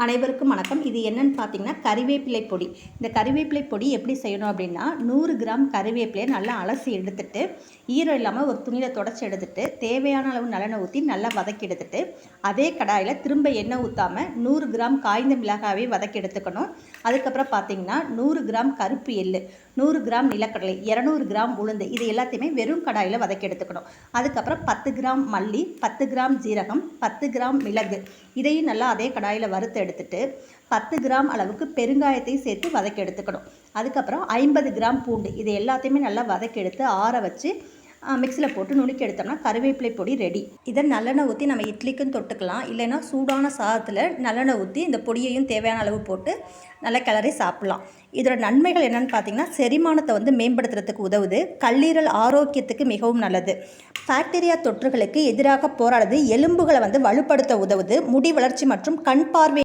அனைவருக்கும் வணக்கம். இது என்னன்னு பார்த்தீங்கன்னா கறிவேப்பிலை பொடி. இந்த கறிவேப்பிலை பொடி எப்படி செய்யணும் அப்படின்னா 100 கிராம் கறிவேப்பிலையை நல்லா அலசி எடுத்துட்டு ஈரம் இல்லாமல் ஒரு துணியில் தொடச்சி எடுத்துட்டு தேவையான அளவு நல்லெண்ணெய் ஊற்றி நல்லா வதக்கி எடுத்துட்டு அதே கடாயில் திரும்ப எண்ணெய் ஊற்றாமல் 100 கிராம் காய்ந்த மிளகாயை வதக்கி எடுத்துக்கணும். அதுக்கப்புறம் பார்த்தீங்கன்னா 100 கிராம் கருப்பு எள்ளு, 100 கிராம் நிலக்கடலை, 200 கிராம் உளுந்து, இது எல்லாத்தையுமே வெறும் கடாயில் வதக்கி எடுத்துக்கணும். அதுக்கப்புறம் 10 கிராம் மல்லி, 10 கிராம் ஜீரகம், 10 கிராம் மிளகு, இதையும் நல்லா அதே கடாயில் வறுத்து எடுத்துட்டு 10 கிராம் அளவுக்கு பெருங்காயத்தையும் சேர்த்து வதக்கி எடுத்துக்கணும். அதுக்கப்புறம் 50 கிராம் பூண்டு, இது எல்லாத்தையுமே நல்லா வதக்கி எடுத்து ஆற வச்சு மிக்சியில் போட்டு நுணுக்கி எடுத்தோம்னா கருவேப்பிலை பொடி ரெடி. இதை நல்லெண்ணெய் ஊற்றி நம்ம இட்லிக்கும் தொட்டுக்கலாம், இல்லைன்னா சூடான சாதத்தில் நல்லெண்ணெய் ஊற்றி இந்த பொடியையும் தேவையான அளவு போட்டு நல்லா கிளறி சாப்பிட்லாம். இதோட நன்மைகள் என்னென்னு பார்த்தீங்கன்னா செரிமானத்தை மேம்படுத்துறதுக்கு உதவுது, கல்லீரல் ஆரோக்கியத்துக்கு மிகவும் நல்லது, பாக்டீரியா தொற்றுகளுக்கு எதிராக போராடுது, எலும்புகளை வலுப்படுத்த உதவுது, முடி வளர்ச்சி மற்றும் கண் பார்வை